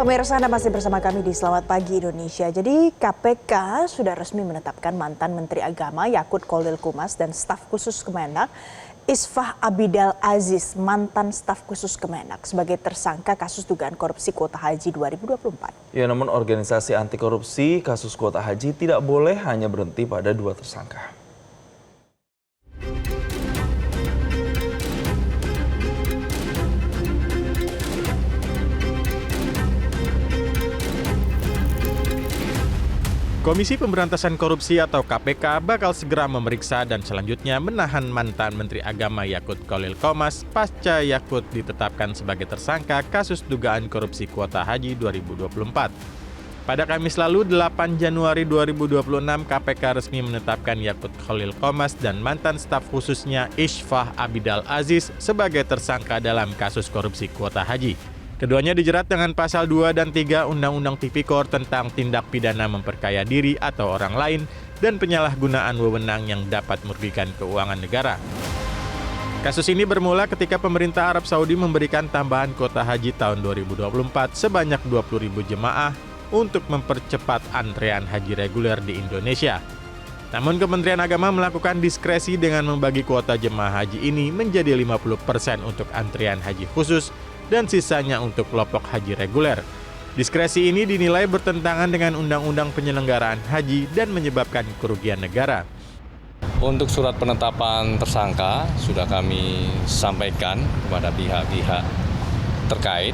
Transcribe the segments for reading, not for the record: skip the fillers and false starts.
Pemirsa, Anda masih bersama kami di Selamat Pagi Indonesia. Jadi KPK sudah resmi menetapkan mantan Menteri Agama Yakut Khalil Qumas dan staf khusus Kemenak Isfah Abidal Aziz, mantan staf khusus Kemenak, sebagai tersangka kasus dugaan korupsi kuota haji 2024. Ya, namun organisasi anti korupsi kasus kuota haji tidak boleh hanya berhenti pada 2 tersangka. Komisi Pemberantasan Korupsi atau KPK bakal segera memeriksa dan selanjutnya menahan mantan Menteri Agama Yakut Khalil Qumas pasca Yakut ditetapkan sebagai tersangka kasus dugaan korupsi kuota haji 2024. Pada Kamis lalu, 8 Januari 2026, KPK resmi menetapkan Yakut Khalil Qumas dan mantan staf khususnya Isfah Abidal Aziz sebagai tersangka dalam kasus korupsi kuota haji. Keduanya dijerat dengan pasal 2 dan 3 Undang-Undang Tipikor tentang tindak pidana memperkaya diri atau orang lain dan penyalahgunaan wewenang yang dapat merugikan keuangan negara. Kasus ini bermula ketika pemerintah Arab Saudi memberikan tambahan kuota haji tahun 2024 sebanyak 20.000 jemaah untuk mempercepat antrean haji reguler di Indonesia. Namun Kementerian Agama melakukan diskresi dengan membagi kuota jemaah haji ini menjadi 50% untuk antrian haji khusus dan sisanya untuk kelompok haji reguler. Diskresi ini dinilai bertentangan dengan Undang-Undang Penyelenggaraan Haji dan menyebabkan kerugian negara. Untuk surat penetapan tersangka sudah kami sampaikan kepada pihak-pihak terkait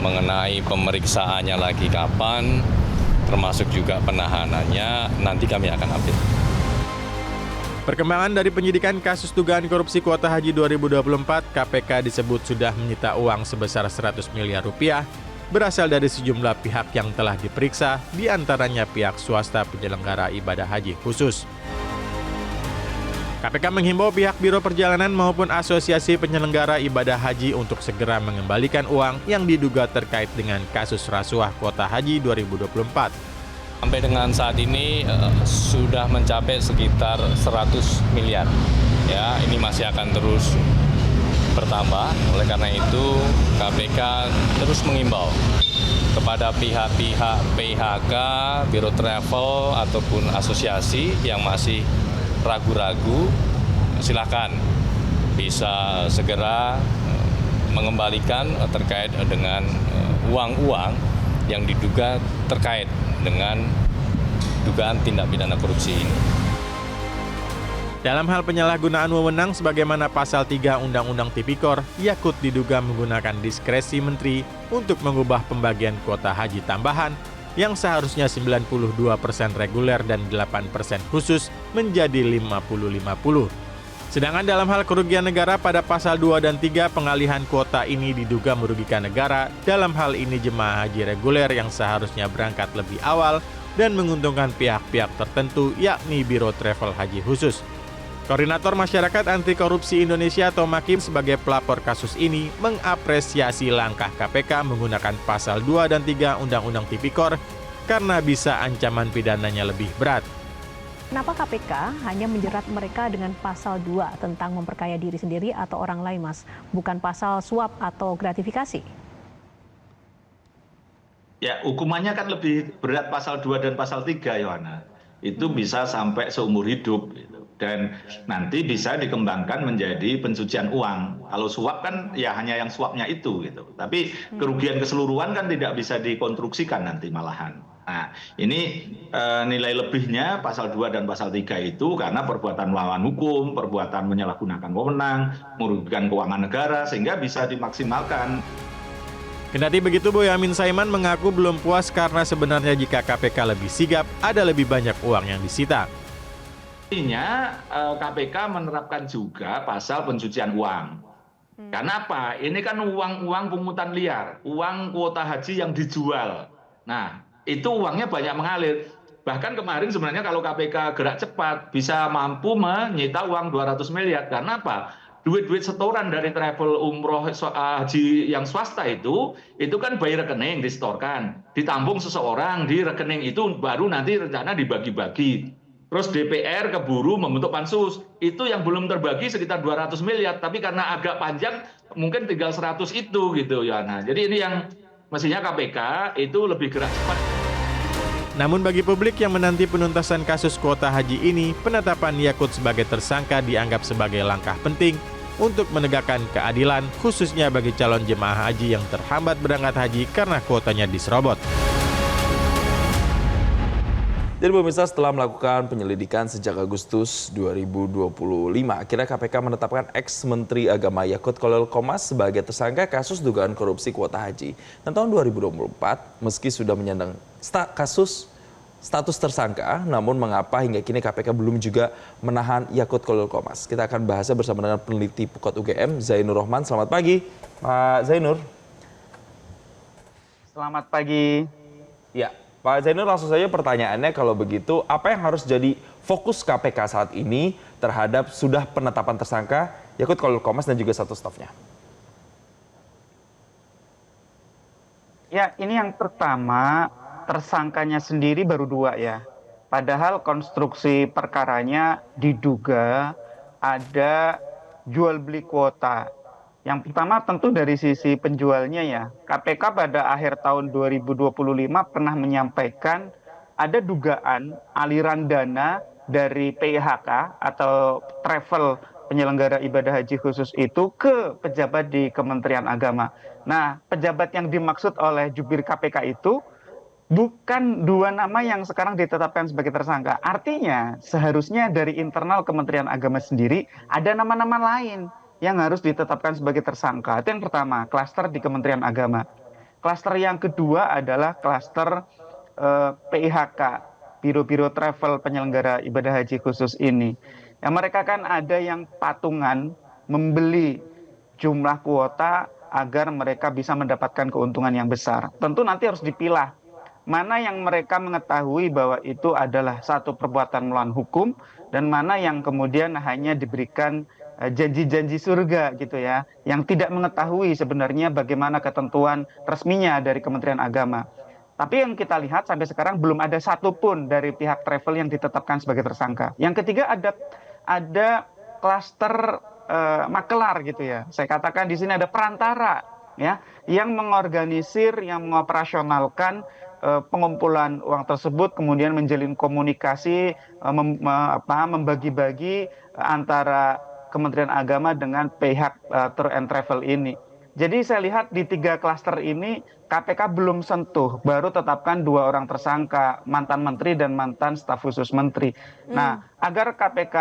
mengenai pemeriksaannya lagi kapan, termasuk juga penahanannya, nanti kami akan update. Perkembangan dari penyidikan kasus dugaan korupsi kuota haji 2024, KPK disebut sudah menyita uang sebesar 100 miliar rupiah berasal dari sejumlah pihak yang telah diperiksa, diantaranya pihak swasta penyelenggara ibadah haji khusus. KPK menghimbau pihak Biro Perjalanan maupun Asosiasi Penyelenggara Ibadah Haji untuk segera mengembalikan uang yang diduga terkait dengan kasus rasuah kuota haji 2024. Sampai dengan saat ini sudah mencapai sekitar 100 miliar. Ya, ini masih akan terus bertambah. Oleh karena itu, KPK terus mengimbau kepada pihak-pihak PHK, Biro Travel ataupun asosiasi yang masih ragu-ragu, silakan bisa segera mengembalikan terkait dengan uang-uang yang diduga terkait dengan dugaan tindak pidana korupsi ini. Dalam hal penyalahgunaan wewenang sebagaimana pasal 3 Undang-Undang Tipikor, Yakut diduga menggunakan diskresi menteri untuk mengubah pembagian kuota haji tambahan yang seharusnya 92% reguler dan 8% khusus menjadi 50-50. Sedangkan dalam hal kerugian negara pada pasal 2 dan 3 pengalihan kuota ini diduga merugikan negara, dalam hal ini jemaah haji reguler yang seharusnya berangkat lebih awal dan menguntungkan pihak-pihak tertentu yakni Biro Travel Haji Khusus. Koordinator Masyarakat Anti Korupsi Indonesia atau MAKIM sebagai pelapor kasus ini mengapresiasi langkah KPK menggunakan pasal 2 dan 3 Undang-Undang Tipikor karena bisa ancaman pidananya lebih berat. Kenapa KPK hanya menjerat mereka dengan pasal 2 tentang memperkaya diri sendiri atau orang lain, Mas? Bukan pasal suap atau gratifikasi? Ya, hukumannya kan lebih berat pasal 2 dan pasal 3, Yohana. Itu bisa sampai seumur hidup. Dan nanti bisa dikembangkan menjadi pencucian uang. Kalau suap kan ya hanya yang suapnya itu gitu. Tapi kerugian keseluruhan kan tidak bisa dikonstruksikan nanti malahan. Nah, ini nilai lebihnya pasal 2 dan pasal 3 itu karena perbuatan melawan hukum, perbuatan menyalahgunakan wewenang, merugikan keuangan negara sehingga bisa dimaksimalkan. Kendati begitu, Boyamin Saiman mengaku belum puas karena sebenarnya jika KPK lebih sigap, ada lebih banyak uang yang disita. Artinya KPK menerapkan juga pasal pencucian uang. Karena apa? Ini kan uang-uang pungutan liar, uang kuota haji yang dijual. Nah, itu uangnya banyak mengalir. Bahkan kemarin sebenarnya kalau KPK gerak cepat bisa mampu menyita uang 200 miliar. Karena apa? Duit-duit setoran dari travel umroh haji yang swasta itu kan by rekening disetorkan, ditampung seseorang di rekening itu baru nanti rencana dibagi-bagi. Terus DPR keburu membentuk pansus, itu yang belum terbagi sekitar 200 miliar, tapi karena agak panjang mungkin tinggal 100 itu gitu ya. Nah, jadi ini yang mestinya KPK itu lebih gerak cepat. Namun bagi publik yang menanti penuntasan kasus kuota haji ini, penetapan Yakut sebagai tersangka dianggap sebagai langkah penting untuk menegakkan keadilan, khususnya bagi calon jemaah haji yang terhambat berangkat haji karena kuotanya diserobot. Jadi pemirsa, setelah melakukan penyelidikan sejak Agustus 2025, akhirnya KPK menetapkan ex-Menteri Agama Yakut Kholil Qomas sebagai tersangka kasus dugaan korupsi kuota haji. Dan tahun 2024, meski sudah menyandang status tersangka, namun mengapa hingga kini KPK belum juga menahan Yakut Kholil Qomas? Kita akan bahasnya bersama dengan peneliti Pukot UGM, Zainur Rohman. Selamat pagi, Pak Zainur. Selamat pagi. Ya. Pak Zainur, langsung saja pertanyaannya, kalau begitu apa yang harus jadi fokus KPK saat ini terhadap sudah penetapan tersangka Yakut Kholil Qomas dan juga satu stafnya? Ya, ini yang pertama, tersangkanya sendiri baru 2 ya. Padahal konstruksi perkaranya diduga ada jual beli kuota. Yang pertama tentu dari sisi penjualnya ya. KPK pada akhir tahun 2025 pernah menyampaikan ada dugaan aliran dana dari PIHK atau travel penyelenggara ibadah haji khusus itu ke pejabat di Kementerian Agama. Nah, pejabat yang dimaksud oleh jubir KPK itu bukan 2 nama yang sekarang ditetapkan sebagai tersangka. Artinya seharusnya dari internal Kementerian Agama sendiri ada nama-nama lain yang harus ditetapkan sebagai tersangka. Itu yang pertama, klaster di Kementerian Agama. Klaster yang kedua adalah klaster PIHK, biro-biro travel penyelenggara ibadah haji khusus ini. Ya, mereka kan ada yang patungan membeli jumlah kuota agar mereka bisa mendapatkan keuntungan yang besar. Tentu nanti harus dipilah mana yang mereka mengetahui bahwa itu adalah satu perbuatan melawan hukum dan mana yang kemudian hanya diberikan janji-janji surga gitu ya, yang tidak mengetahui sebenarnya bagaimana ketentuan resminya dari Kementerian Agama. Tapi yang kita lihat sampai sekarang belum ada satupun dari pihak travel yang ditetapkan sebagai tersangka. Yang ketiga ada klaster makelar gitu ya. Saya katakan di sini ada perantara ya, yang mengorganisir, yang mengoperasionalkan pengumpulan uang tersebut, kemudian menjalin komunikasi, membagi-bagi antara Kementerian Agama dengan pihak tour and travel ini. Jadi saya lihat di 3 klaster ini KPK belum sentuh, baru tetapkan 2 orang tersangka, mantan menteri dan mantan staf khusus menteri. Nah, agar KPK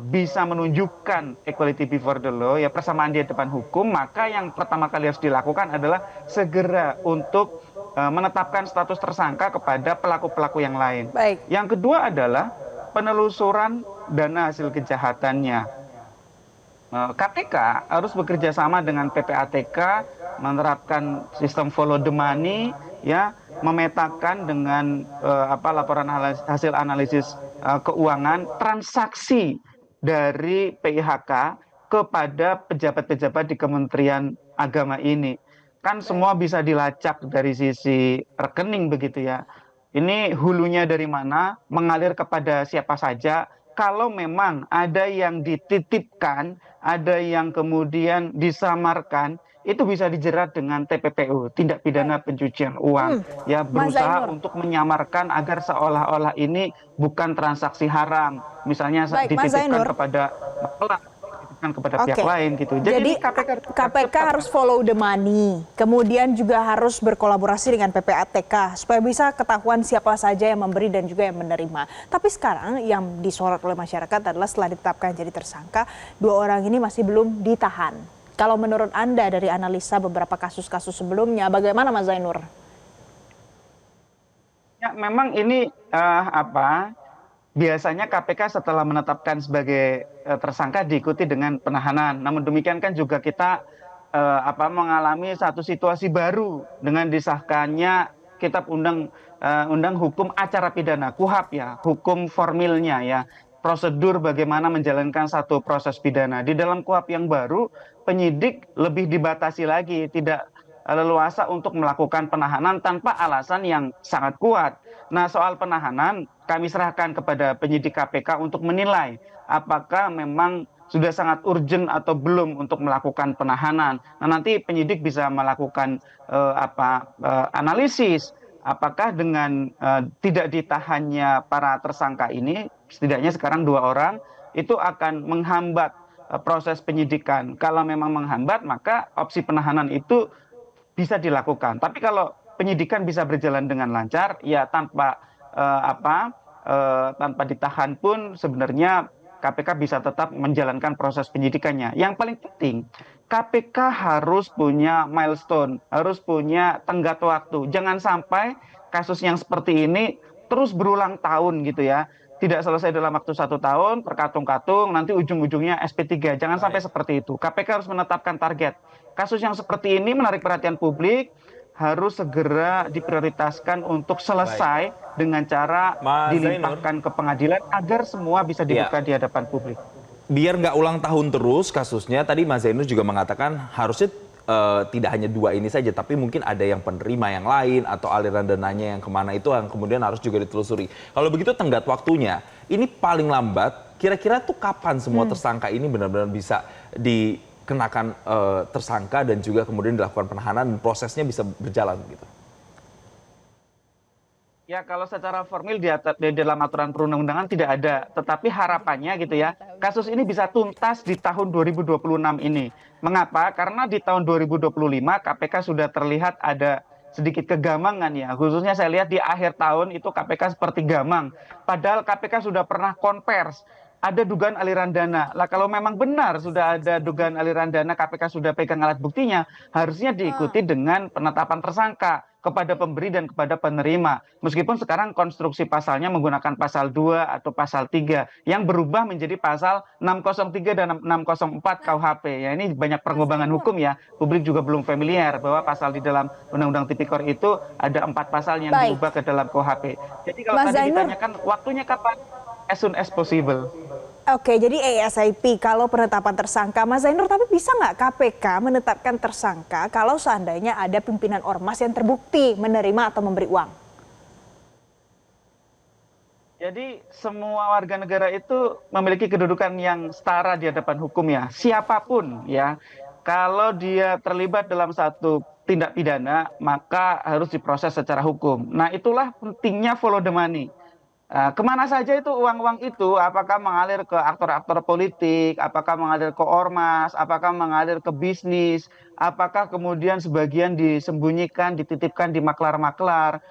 bisa menunjukkan equality before the law, ya persamaan di depan hukum, maka yang pertama kali harus dilakukan adalah segera untuk menetapkan status tersangka kepada pelaku-pelaku yang lain. Baik. Yang kedua adalah penelusuran dana hasil kejahatannya. KPK harus bekerja sama dengan PPATK, menerapkan sistem follow the money, ya, memetakan dengan laporan hasil analisis keuangan transaksi dari PIHK kepada pejabat-pejabat di Kementerian Agama ini. Kan semua bisa dilacak dari sisi rekening begitu ya. Ini hulunya dari mana, mengalir kepada siapa saja. Kalau memang ada yang dititipkan, ada yang kemudian disamarkan, itu bisa dijerat dengan TPPU, tindak pidana pencucian uang. Ya, berusaha untuk menyamarkan agar seolah-olah ini bukan transaksi haram. Misalnya dititipkan kepada pihak lain gitu. Jadi KPK harus follow the money, kemudian juga harus berkolaborasi dengan PPATK supaya bisa ketahuan siapa saja yang memberi dan juga yang menerima. Tapi sekarang yang disorot oleh masyarakat adalah setelah ditetapkan jadi tersangka, 2 orang ini masih belum ditahan. Kalau menurut Anda dari analisa beberapa kasus-kasus sebelumnya, bagaimana Mas Zainur? Ya, memang ini biasanya KPK setelah menetapkan sebagai tersangka diikuti dengan penahanan. Namun demikian kan juga kita mengalami satu situasi baru dengan disahkannya Kitab Undang Hukum Acara Pidana, KUHAP ya, hukum formilnya ya, prosedur bagaimana menjalankan satu proses pidana. Di dalam KUHAP yang baru, penyidik lebih dibatasi lagi, tidak leluasa untuk melakukan penahanan tanpa alasan yang sangat kuat. Nah, soal penahanan kami serahkan kepada penyidik KPK untuk menilai apakah memang sudah sangat urgent atau belum untuk melakukan penahanan. Nah, nanti penyidik bisa melakukan analisis apakah dengan tidak ditahannya para tersangka ini, setidaknya sekarang 2 orang, itu akan menghambat proses penyidikan. Kalau memang menghambat, maka opsi penahanan itu bisa dilakukan. Tapi kalau penyidikan bisa berjalan dengan lancar, ya tanpa ditahan pun sebenarnya KPK bisa tetap menjalankan proses penyidikannya. Yang paling penting, KPK harus punya milestone, harus punya tenggat waktu. Jangan sampai kasus yang seperti ini terus berulang tahun gitu ya. Tidak selesai dalam waktu 1 tahun, terkatung-katung, nanti ujung-ujungnya SP3. Jangan sampai seperti itu. KPK harus menetapkan target. Kasus yang seperti ini menarik perhatian publik, harus segera diprioritaskan untuk selesai dengan cara dilimpahkan ke pengadilan agar semua bisa dibuka di hadapan publik. Biar nggak ulang tahun terus kasusnya, tadi Mas Zainur juga mengatakan harusnya tidak hanya 2 ini saja, tapi mungkin ada yang penerima yang lain atau aliran dananya yang kemana itu yang kemudian harus juga ditelusuri. Kalau begitu tenggat waktunya, ini paling lambat, kira-kira tuh kapan semua tersangka ini benar-benar bisa dikenakan tersangka dan juga kemudian dilakukan penahanan dan prosesnya bisa berjalan gitu? Ya, kalau secara formil di dalam aturan perundang-undangan tidak ada, tetapi harapannya gitu ya, kasus ini bisa tuntas di tahun 2026 ini. Mengapa? Karena di tahun 2025 KPK sudah terlihat ada sedikit kegamangan ya, khususnya saya lihat di akhir tahun itu KPK seperti gamang. Padahal KPK sudah pernah konvers, ada dugaan aliran dana. Lah kalau memang benar sudah ada dugaan aliran dana, KPK sudah pegang alat buktinya, harusnya diikuti dengan penetapan tersangka kepada pemberi dan kepada penerima. Meskipun sekarang konstruksi pasalnya menggunakan pasal 2 atau pasal 3 yang berubah menjadi pasal 603 dan 604 KUHP. Ya, ini banyak pengembangan hukum ya. Publik juga belum familiar bahwa pasal di dalam Undang-Undang Tipikor itu ada 4 pasal yang berubah ke dalam KUHP. Jadi kalau tadi ditanyakan waktunya kapan? As soon as possible. Oke, jadi ASAP kalau penetapan tersangka. Mas Zainur, tapi bisa nggak KPK menetapkan tersangka kalau seandainya ada pimpinan ormas yang terbukti menerima atau memberi uang? Jadi semua warga negara itu memiliki kedudukan yang setara di hadapan hukum ya. Siapapun ya, kalau dia terlibat dalam satu tindak pidana, maka harus diproses secara hukum. Nah, itulah pentingnya follow the money. Kemana saja itu uang-uang itu, apakah mengalir ke aktor-aktor politik, apakah mengalir ke ormas, apakah mengalir ke bisnis, apakah kemudian sebagian disembunyikan, dititipkan di maklar-maklar,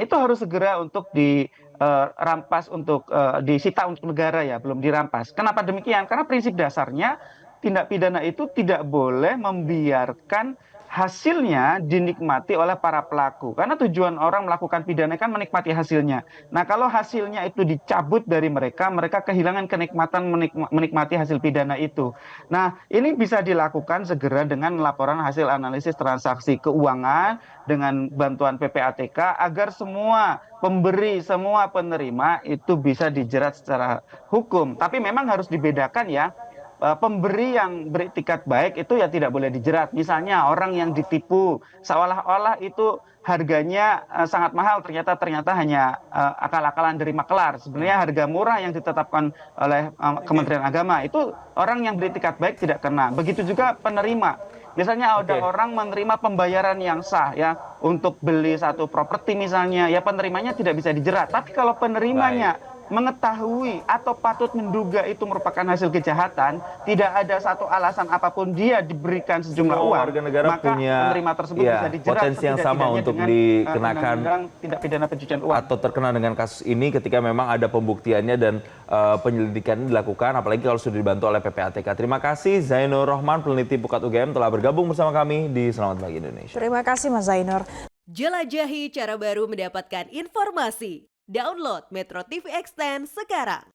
itu harus segera untuk dirampas, untuk disita untuk negara ya, belum dirampas. Kenapa demikian? Karena prinsip dasarnya tindak pidana itu tidak boleh membiarkan hasilnya dinikmati oleh para pelaku. Karena tujuan orang melakukan pidana kan menikmati hasilnya. Nah, kalau hasilnya itu dicabut dari mereka, mereka kehilangan kenikmatan menikmati hasil pidana itu. Nah, ini bisa dilakukan segera dengan laporan hasil analisis transaksi keuangan dengan bantuan PPATK agar semua pemberi, semua penerima itu bisa dijerat secara hukum. Tapi memang harus dibedakan ya. Pemberi yang beretikat baik itu ya tidak boleh dijerat. Misalnya orang yang ditipu seolah-olah itu harganya sangat mahal, ternyata hanya akal-akalan dari maklar. Sebenarnya harga murah yang ditetapkan oleh Kementerian Agama itu orang yang beretikat baik tidak kena. Begitu juga penerima. Misalnya ada orang menerima pembayaran yang sah ya untuk beli satu properti misalnya, ya penerimanya tidak bisa dijerat. Tapi kalau penerimanya mengetahui atau patut menduga itu merupakan hasil kejahatan, tidak ada satu alasan apapun dia diberikan sejumlah uang, warga negara maka punya penerima tersebut bisa dijerat potensi yang sama untuk dikenakan tindak pidana pencucian uang atau terkena dengan kasus ini ketika memang ada pembuktiannya dan penyelidikan dilakukan, apalagi kalau sudah dibantu oleh PPATK. Terima kasih Zainur Rohman, peneliti Pukat UGM, telah bergabung bersama kami di Selamat Pagi Indonesia. Terima kasih Mas Zainur. Jelajahi cara baru mendapatkan informasi. Download Metro TV Extend sekarang.